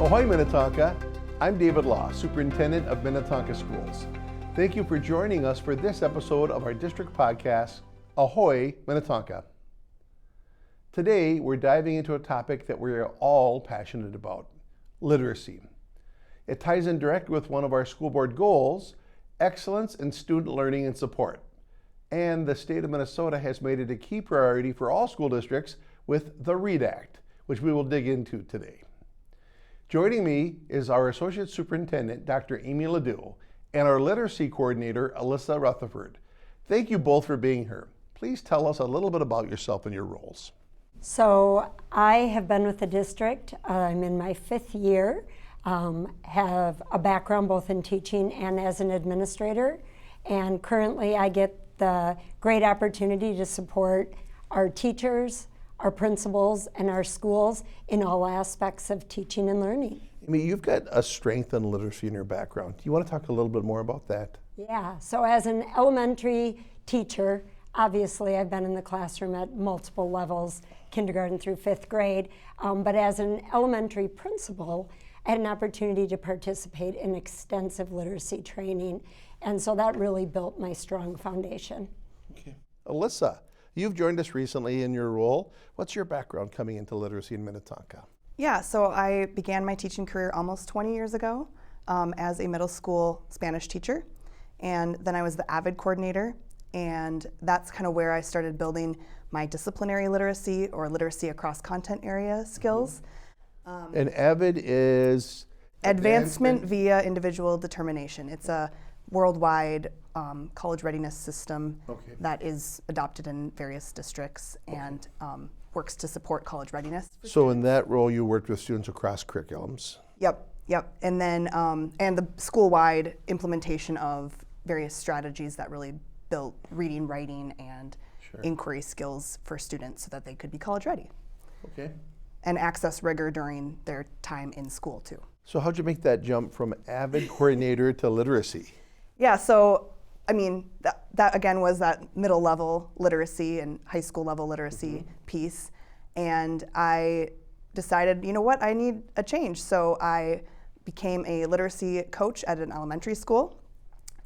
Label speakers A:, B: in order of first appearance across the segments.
A: Ahoy, Minnetonka! I'm David Law, Superintendent of Minnetonka Schools. Thank you for joining us for this episode of our district podcast, Ahoy, Minnetonka. Today, we're diving into a topic that we're all passionate about, literacy. It ties in directly with one of our school board goals, excellence in student learning and support. And the state of Minnesota has made it a key priority for all school districts with the READ Act, which we will dig into today. Joining me is our Associate Superintendent Dr. LaDue and our Literacy Coordinator Alyssa Rutherford. Thank you both for being here. Please tell us a little bit about yourself and your roles.
B: So I have been with the district. I'm in my 5th year, have a background both in teaching and as an administrator, and currently I get the great opportunity to support our teachers, our principals, and our schools in all aspects of teaching and learning.
A: Amy, you've got a strength in literacy in your background. Do you want to talk a little bit more about that?
B: Yeah, so as an elementary teacher, obviously I've been in the classroom at multiple levels, kindergarten through 5th grade, but as an elementary principal, I had an opportunity to participate in extensive literacy training, and so that really built my strong foundation.
A: Okay. Alyssa, you've joined us recently in your role. What's your background coming into literacy in Minnetonka?
C: Yeah, so I began my teaching career almost 20 years ago as a middle school Spanish teacher, and then I was the AVID coordinator, and that's kind of where I started building my disciplinary literacy or literacy across content area skills.
A: And AVID is?
C: Advancement via individual determination. It's a worldwide college readiness system that is adopted in various districts and works to support college readiness.
A: So in that role, you worked with students across curriculums?
C: Yep. And then and the school-wide implementation of various strategies that really built reading, writing, and inquiry skills for students so that they could be college ready.
A: Okay.
C: And access rigor during their time in school too.
A: So how'd you make that jump from AVID coordinator to literacy?
C: Yeah, so I mean, that again was that middle level literacy and high school level literacy piece. And I decided, you know what, I need a change. So I became a literacy coach at an elementary school.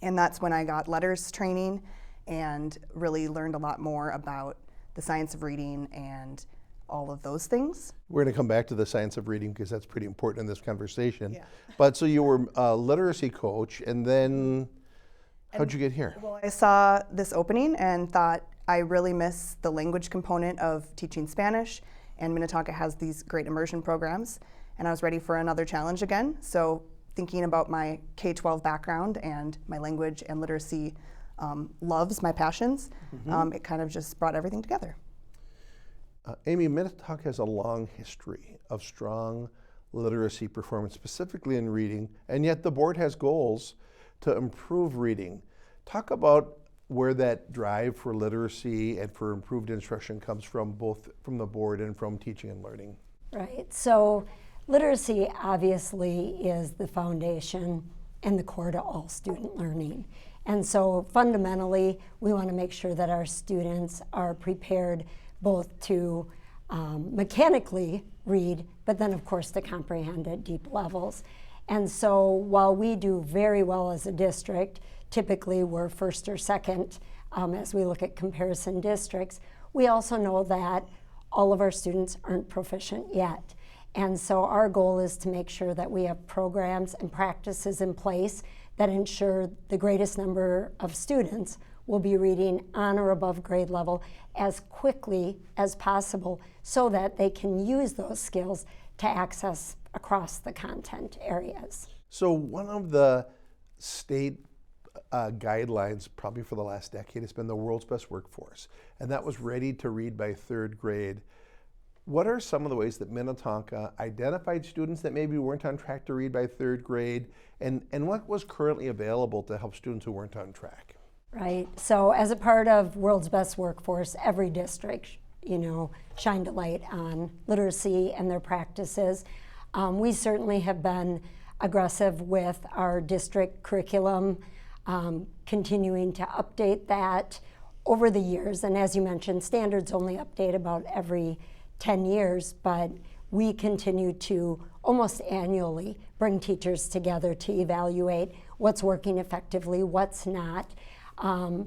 C: And that's when I got letters training and really learned a lot more about the science of reading and all of those things.
A: We're going to come back to the science of reading because that's pretty important in this conversation.
C: Yeah.
A: But so you were a literacy coach, and then how'd you get here?
C: Well, I saw this opening and thought I really miss the language component of teaching Spanish, and Minnetonka has these great immersion programs, and I was ready for another challenge again. So thinking about my K-12 background and my language and literacy loves, my passions, it kind of just brought everything together.
A: Amy, Minnetonka has a long history of strong literacy performance, specifically in reading, and yet the board has goals to improve reading. Talk about where that drive for literacy and for improved instruction comes from, both from the board and from teaching and learning.
B: Right, so literacy obviously is the foundation and the core to all student learning. And so fundamentally, we want to make sure that our students are prepared both to mechanically read, but then of course to comprehend at deep levels. And so while we do very well as a district, typically we're first or second as we look at comparison districts, we also know that all of our students aren't proficient yet. And so our goal is to make sure that we have programs and practices in place that ensure the greatest number of students will be reading on or above grade level as quickly as possible so that they can use those skills to access across the content areas.
A: So one of the state guidelines probably for the last decade has been the world's best workforce, and that was ready to read by 3rd grade. What are some of the ways that Minnetonka identified students that maybe weren't on track to read by 3rd grade, and what was currently available to help students who weren't on track?
B: Right, so as a part of World's Best Workforce, every district, shined a light on literacy and their practices. We certainly have been aggressive with our district curriculum, continuing to update that over the years. And as you mentioned, standards only update about every 10 years, but we continue to almost annually bring teachers together to evaluate what's working effectively, what's not.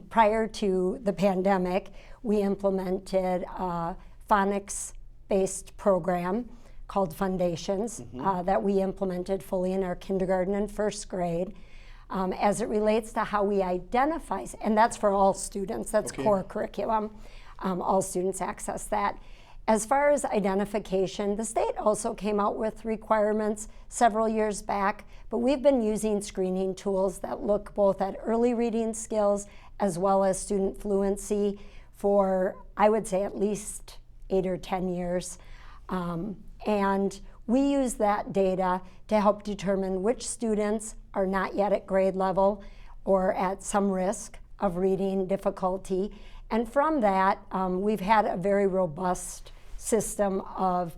B: Prior to the pandemic, we implemented a phonics-based program called Foundations that we implemented fully in our kindergarten and first grade. As it relates to how we identify, and that's for all students, that's core curriculum. All students access that. As far as identification, the state also came out with requirements several years back, but we've been using screening tools that look both at early reading skills as well as student fluency for, I would say, at least 8 or 10 years. And we use that data to help determine which students are not yet at grade level or at some risk of reading difficulty. And from that, we've had a very robust system of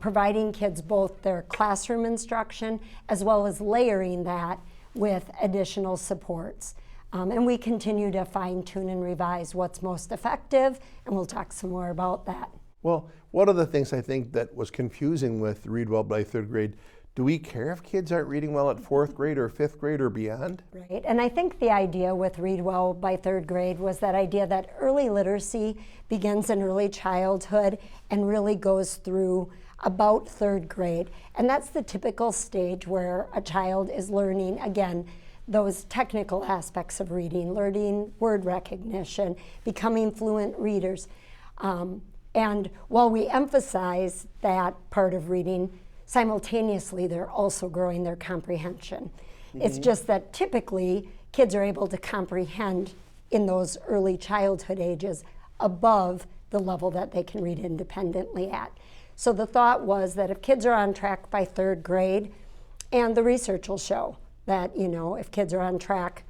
B: providing kids both their classroom instruction as well as layering that with additional supports. And we continue to fine tune and revise what's most effective, and we'll talk some more about that.
A: Well, one of the things I think that was confusing with Read Well by third grade, do we care if kids aren't reading well at fourth grade or fifth grade or beyond?
B: Right, and I think the idea with Read Well by third grade was that idea that early literacy begins in early childhood and really goes through about third grade. And that's the typical stage where a child is learning, again, those technical aspects of reading, learning word recognition, becoming fluent readers. And while we emphasize that part of reading, simultaneously they're also growing their comprehension. It's just that typically kids are able to comprehend in those early childhood ages above the level that they can read independently at. So the thought was that if kids are on track by third grade, and the research will show that, you know, if kids are on track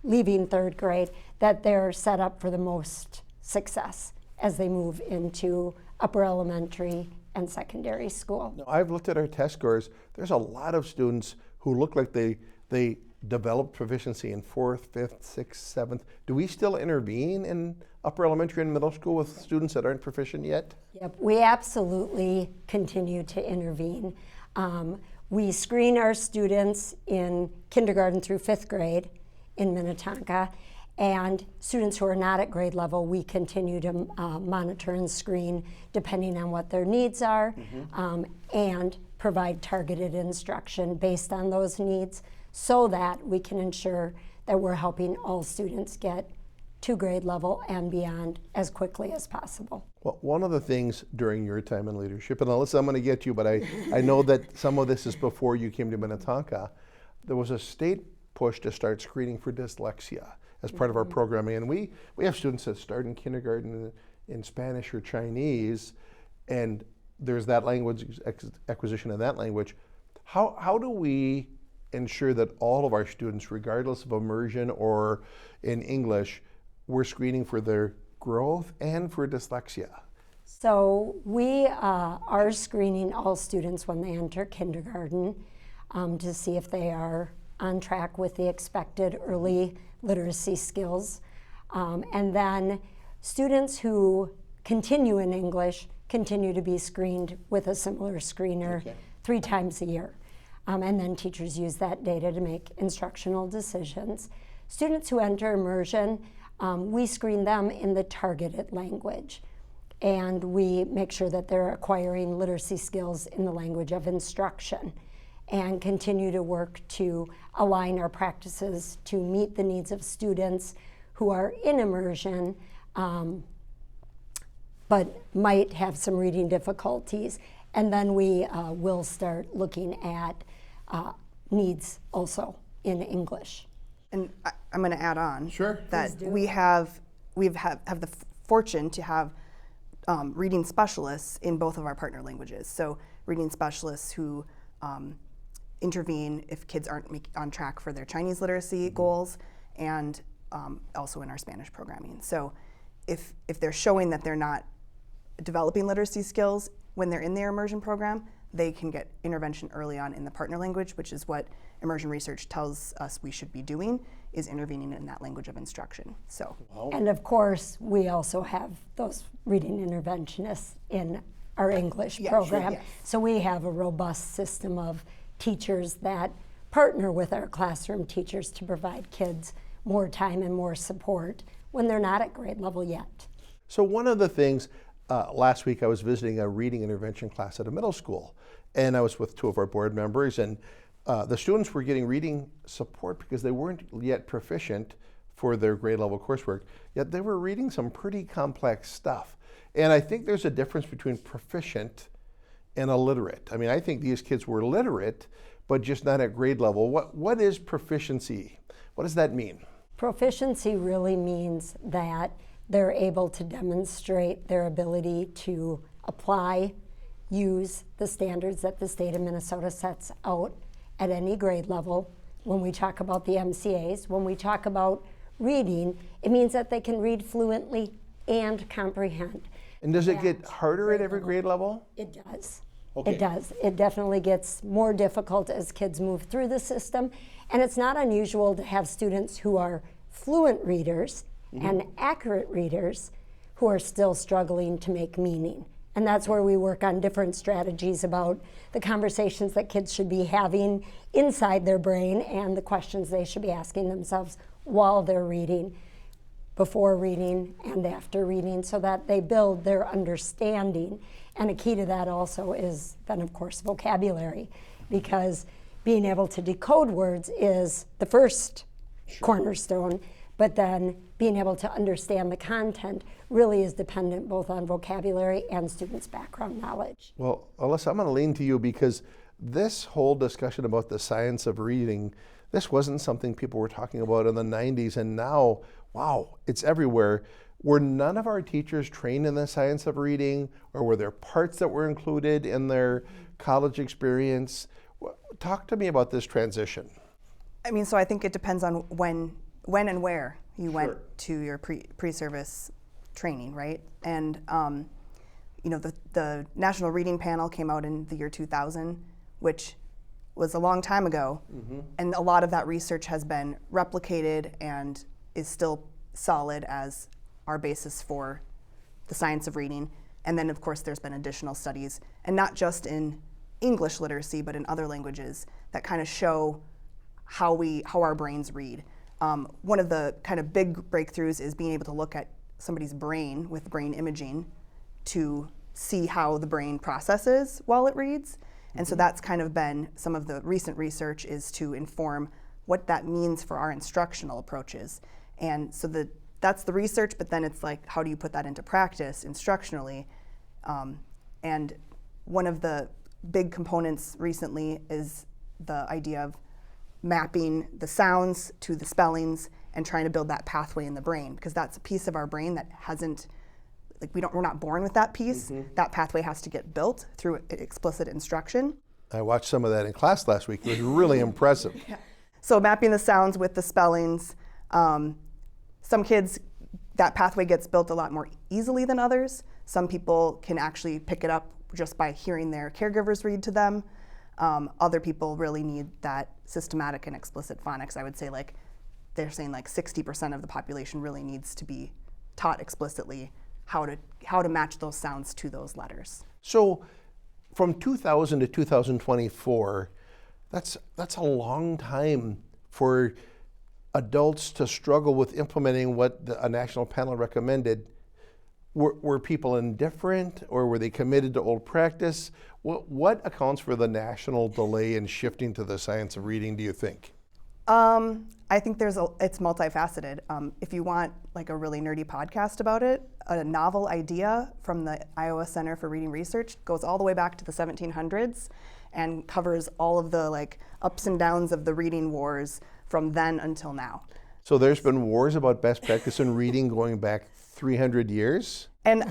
B: leaving third grade, that they're set up for the most success as they move into upper elementary and secondary school.
A: Now, I've looked at our test scores. There's a lot of students who look like they developed proficiency in 4th, 5th, 6th, 7th. Do we still intervene in upper elementary and middle school with students that aren't proficient yet?
B: Yep, we absolutely continue to intervene. We screen our students in kindergarten through 5th grade in Minnetonka, and students who are not at grade level, we continue to monitor and screen depending on what their needs are, and provide targeted instruction based on those needs so that we can ensure that we're helping all students get to grade level and beyond as quickly as possible.
A: Well, one of the things during your time in leadership, and Alyssa, I'm going to get to you, but I know that some of this is before you came to Minnetonka, there was a state push to start screening for dyslexia as part of our programming. And we have students that start in kindergarten in Spanish or Chinese, and there's that language acquisition of that language. How do we ensure that all of our students, regardless of immersion or in English, we're screening for their growth and for dyslexia?
B: So we are screening all students when they enter kindergarten to see if they are on track with the expected early literacy skills. And then students who continue in English continue to be screened with a similar screener 3 times a year. And then teachers use that data to make instructional decisions. Students who enter immersion, we screen them in the targeted language. And we make sure that they're acquiring literacy skills in the language of instruction, and continue to work to align our practices to meet the needs of students who are in immersion but might have some reading difficulties. And then we will start looking at needs also in English.
C: And I'm going to add on that
B: Please do.
C: we have the fortune to have reading specialists in both of our partner languages. So reading specialists who intervene if kids aren't on track for their Chinese literacy goals, and also in our Spanish programming. So if they're showing that they're not developing literacy skills when they're in their immersion program, they can get intervention early on in the partner language, which is what immersion research tells us we should be doing, is intervening in that language of instruction. So,
B: And of course, we also have those reading interventionists in our English
C: Yeah,
B: program.
C: sure, yes.
B: So we have a robust system of teachers that partner with our classroom teachers to provide kids more time and more support when they're not at grade level yet.
A: So one of the things, last week I was visiting a reading intervention class at a middle school, and I was with two of our board members, and the students were getting reading support because they weren't yet proficient for their grade level coursework, yet they were reading some pretty complex stuff. And I think there's a difference between proficient and illiterate. I mean, I think these kids were literate, but just not at grade level. What is proficiency? What does that mean?
B: Proficiency really means that they're able to demonstrate their ability to apply, use the standards that the state of Minnesota sets out at any grade level. When we talk about the MCAs, when we talk about reading, it means that they can read fluently and comprehend.
A: And does it get harder at every grade level?
B: It does.
A: Okay.
B: It does. It definitely gets more difficult as kids move through the system. And it's not unusual to have students who are fluent readers and accurate readers who are still struggling to make meaning. And that's where we work on different strategies about the conversations that kids should be having inside their brain and the questions they should be asking themselves while they're reading, before reading and after reading, so that they build their understanding. And a key to that also is then, of course, vocabulary, because being able to decode words is the first cornerstone, but then being able to understand the content really is dependent both on vocabulary and students' background knowledge.
A: Well, Alyssa, I'm going to lean to you because this whole discussion about the science of reading, this wasn't something people were talking about in the 90s, and now, wow, it's everywhere. Were none of our teachers trained in the science of reading, or were there parts that were included in their college experience? Talk to me about this transition.
C: I mean, so I think it depends on when and where you went to your pre-service training, right? And you know, the National Reading Panel came out in the year 2000, which was a long time ago, and a lot of that research has been replicated and is still solid as our basis for the science of reading. And then, of course, there's been additional studies, and not just in English literacy, but in other languages that kind of show how our brains read. One of the kind of big breakthroughs is being able to look at somebody's brain with brain imaging to see how the brain processes while it reads. And so that's kind of been some of the recent research, is to inform what that means for our instructional approaches. And so that's the research, but then it's like, how do you put that into practice instructionally? And one of the big components recently is the idea of mapping the sounds to the spellings and trying to build that pathway in the brain, because that's a piece of our brain that hasn't, like, we're not born with that piece. That pathway has to get built through explicit instruction.
A: I watched some of that in class last week. It was really impressive.
C: Yeah. So mapping the sounds with the spellings, some kids, that pathway gets built a lot more easily than others. Some people can actually pick it up just by hearing their caregivers read to them. Other people really need that systematic and explicit phonics. I would say, like, they're saying like 60% of the population really needs to be taught explicitly how to match those sounds to those letters.
A: So from 2000 to 2024, that's a long time for adults to struggle with implementing what a national panel recommended. Were people indifferent, or were they committed to old practice? What accounts for the national delay in shifting to the science of reading, do you think?
C: I think it's multifaceted. If you want like a really nerdy podcast about it, a novel idea from the Iowa Center for Reading Research goes all the way back to the 1700s and covers all of the like ups and downs of the reading wars from then until now.
A: So there's been wars about best practice in reading going back 300 years?
C: And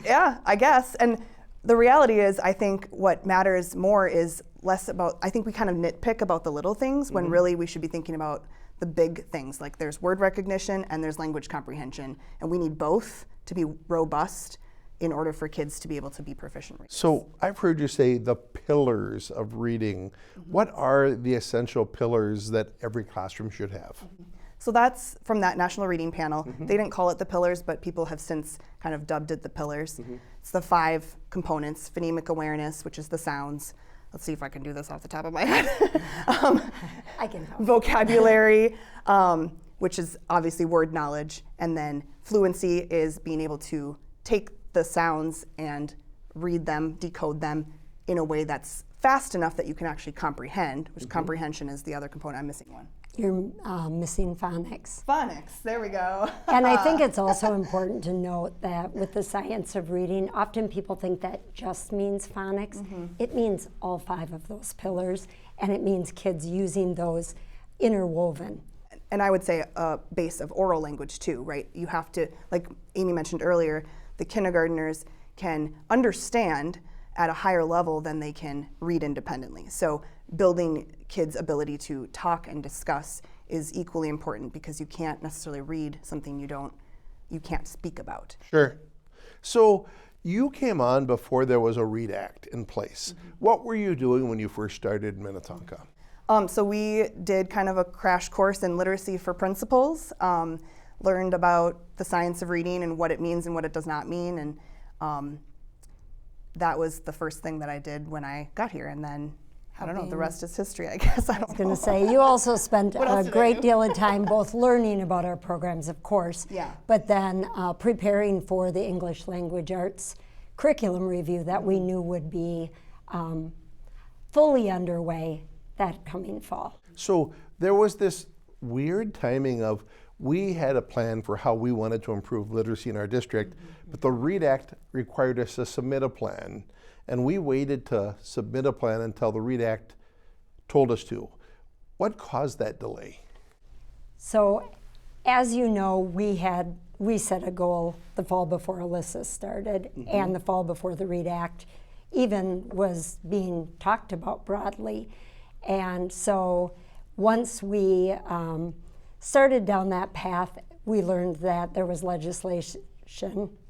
C: yeah, I guess. And the reality is, I think what matters more is less about, I think we kind of nitpick about the little things when really we should be thinking about the big things. Like, there's word recognition and there's language comprehension, and we need both to be robust in order for kids to be able to be proficient readers.
A: So I've heard you say the pillars of reading. What are the essential pillars that every classroom should have?
C: So that's from that National Reading Panel. They didn't call it the pillars, but people have since kind of dubbed it the pillars. It's the 5 components: phonemic awareness, which is the sounds. Let's see if I can do this off the top of my head.
B: I can help.
C: Vocabulary, which is obviously word knowledge, and then fluency is being able to take the sounds and read them, decode them in a way that's fast enough that you can actually comprehend, which comprehension is the other component. I'm missing one.
B: You're missing phonics.
C: Phonics, there we go.
B: And I think it's also important to note that with the science of reading, often people think that just means phonics. It means all 5 of those pillars, and it means kids using those interwoven.
C: And I would say a base of oral language too, right? You have to, like Amy mentioned earlier, the kindergartners can understand at a higher level than they can read independently. So building kids' ability to talk and discuss is equally important, because you can't necessarily read something you can't speak about.
A: Sure. So you came on before there was a READ Act in place. What were you doing when you first started in Minnetonka?
C: So we did kind of a crash course in literacy for principals, learned about the science of reading and what it means and what it does not mean, and that was the first thing that I did when I got here. And then, I don't know, the rest is history, I guess. I was
B: going to say, you also spent a great deal of time both learning about our programs, of course, but then preparing for the English Language Arts curriculum review that we knew would be fully underway that coming fall.
A: So there was this weird timing of, we had a plan for how we wanted to improve literacy in our district, but the READ Act required us to submit a plan, and we waited to submit a plan until the READ Act told us to. What caused that delay?
B: So, as you know, we set a goal the fall before Alyssa started, and the fall before the READ Act even was being talked about broadly. And so once we started down that path, we learned that there was legislation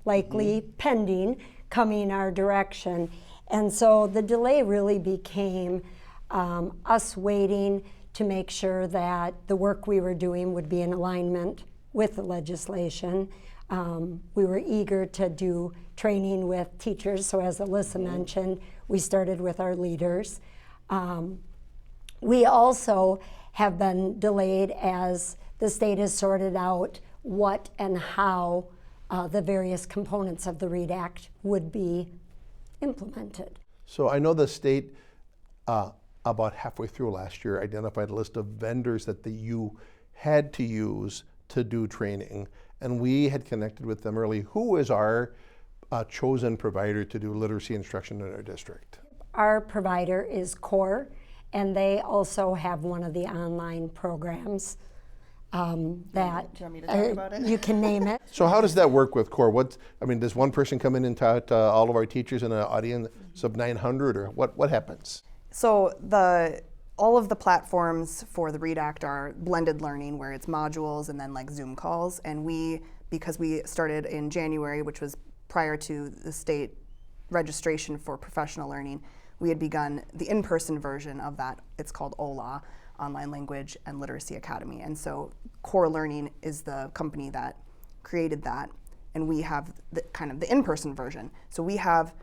B: likely pending coming our direction. And so the delay really became us waiting to make sure that the work we were doing would be in alignment with the legislation. We were eager to do training with teachers, so as Alyssa mentioned, we started with our leaders. We also have been delayed as the state has sorted out what and how the various components of the READ Act would be implemented.
A: So I know the state, about halfway through last year, identified a list of vendors that you had to use to do training, and we had connected with them early. Who is our chosen provider to do literacy instruction in our district?
B: Our provider is CORE, and they also have one of the online programs that
C: do you want me to talk about it?
B: You can name it.
A: So how does that work with CORE? Does one person come in and talk to all of our teachers in an audience of 900, or what happens?
C: So all of the platforms for the READ Act are blended learning, where it's modules and then like Zoom calls. And because we started in January, which was prior to the state registration for professional learning, we had begun the in-person version of that. It's called OLA, Online Language and Literacy Academy. And so Core Learning is the company that created that, and we have the in-person version. So we have,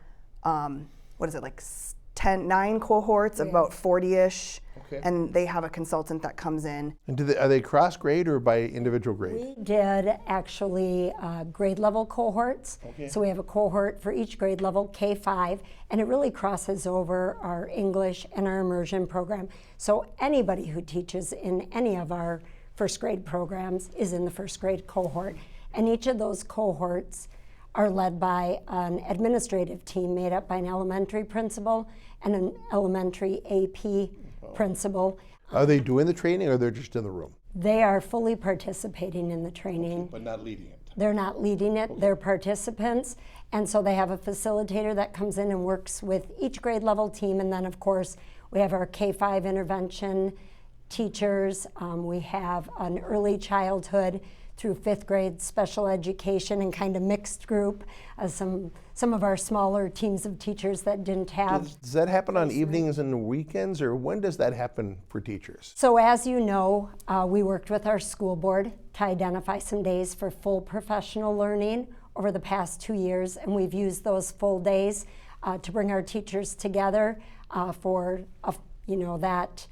C: 9 cohorts of about 40-ish, and they have a consultant that comes in.
A: And are they cross-grade or by individual grade?
B: We did actually grade level cohorts. So we have a cohort for each grade level, K-5, and it really crosses over our English and our immersion program. So anybody who teaches in any of our first grade programs is in the first grade cohort. And each of those cohorts are led by an administrative team made up by an elementary principal and an elementary AP principal.
A: Are they doing the training, or they're just in the room?
B: They are fully participating in the training.
A: But not leading it?
B: They're not leading it, they're participants. And so they have a facilitator that comes in and works with each grade level team. And then of course, we have our K-5 intervention teachers. We have an early childhood through 5th grade special education and kind of mixed group, some of our smaller teams of teachers that didn't have.
A: Does that happen on evenings and weekends, or when does that happen for teachers?
B: So as you know, we worked with our school board to identify some days for full professional learning over the past 2 years, and we've used those full days to bring our teachers together for that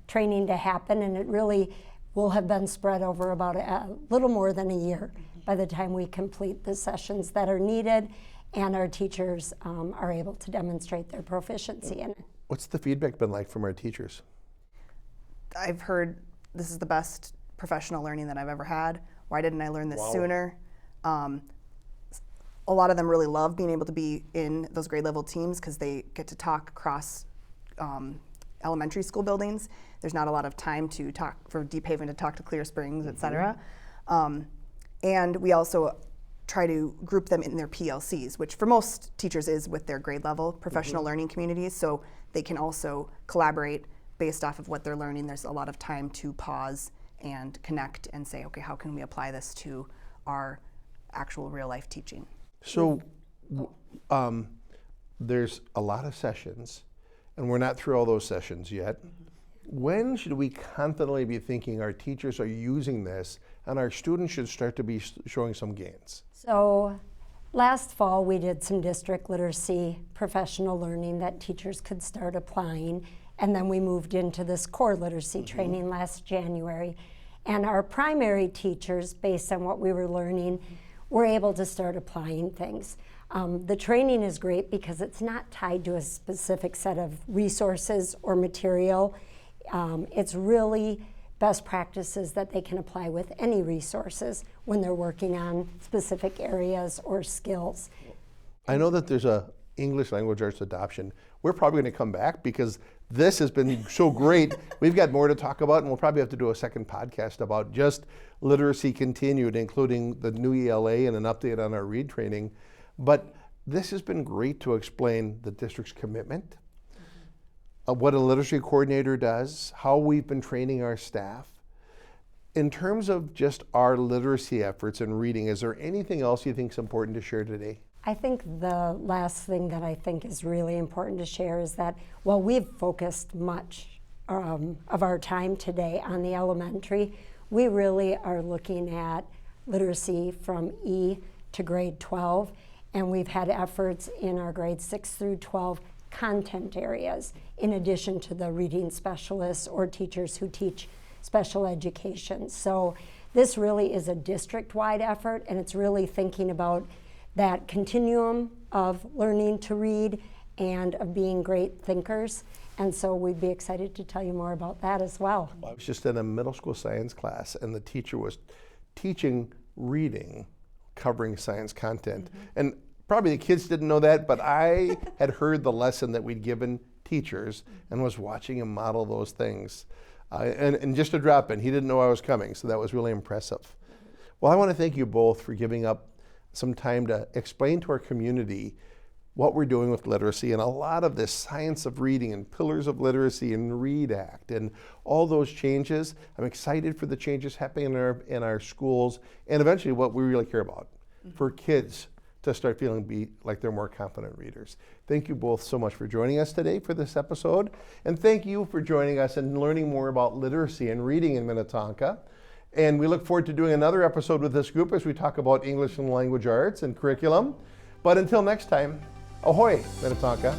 B: training to happen, and it really will have been spread over about a little more than a year by the time we complete the sessions that are needed and our teachers are able to demonstrate their proficiency in it.
A: What's the feedback been like from our teachers?
C: I've heard this is the best professional learning that I've ever had. Why didn't I learn this sooner? A lot of them really love being able to be in those grade level teams because they get to talk across elementary school buildings. There's not a lot of time to talk for Deep Haven to talk to Clear Springs, et cetera. And we also try to group them in their PLCs, which for most teachers is with their grade level professional learning communities, so they can also collaborate based off of what they're learning. There's a lot of time to pause and connect and say, okay, how can we apply this to our actual real life teaching?
A: So there's a lot of sessions, and we're not through all those sessions yet. When should we confidently be thinking our teachers are using this and our students should start to be showing some gains?
B: So last fall we did some district literacy professional learning that teachers could start applying, and then we moved into this core literacy training last January. And our primary teachers, based on what we were learning, were able to start applying things. The training is great because it's not tied to a specific set of resources or material. It's really best practices that they can apply with any resources when they're working on specific areas or skills.
A: I know that there's a English language arts adoption. We're probably going to come back because this has been so great. We've got more to talk about, and we'll probably have to do a second podcast about just literacy continued, including the new ELA and an update on our READ training. But this has been great to explain the district's commitment, what a literacy coordinator does, how we've been training our staff. In terms of just our literacy efforts and reading, is there anything else you think is important to share today?
B: I think the last thing that I think is really important to share is that while we've focused much of our time today on the elementary, we really are looking at literacy from E to grade 12, and we've had efforts in our grade 6 through 12 content areas, in addition to the reading specialists or teachers who teach special education. So this really is a district-wide effort, and it's really thinking about that continuum of learning to read and of being great thinkers. And so we'd be excited to tell you more about that as well.
A: I was just in a middle school science class, and the teacher was teaching reading, covering science content. And probably the kids didn't know that, but I had heard the lesson that we'd given teachers and was watching him model those things. And just a drop in, he didn't know I was coming, so that was really impressive. Well, I want to thank you both for giving up some time to explain to our community what we're doing with literacy and a lot of this science of reading and pillars of literacy and READ Act and all those changes. I'm excited for the changes happening in our schools and eventually what we really care about, for kids to start feeling like they're more confident readers. Thank you both so much for joining us today for this episode. And thank you for joining us and learning more about literacy and reading in Minnetonka. And we look forward to doing another episode with this group as we talk about English and language arts and curriculum. But until next time, ahoy, Minnetonka.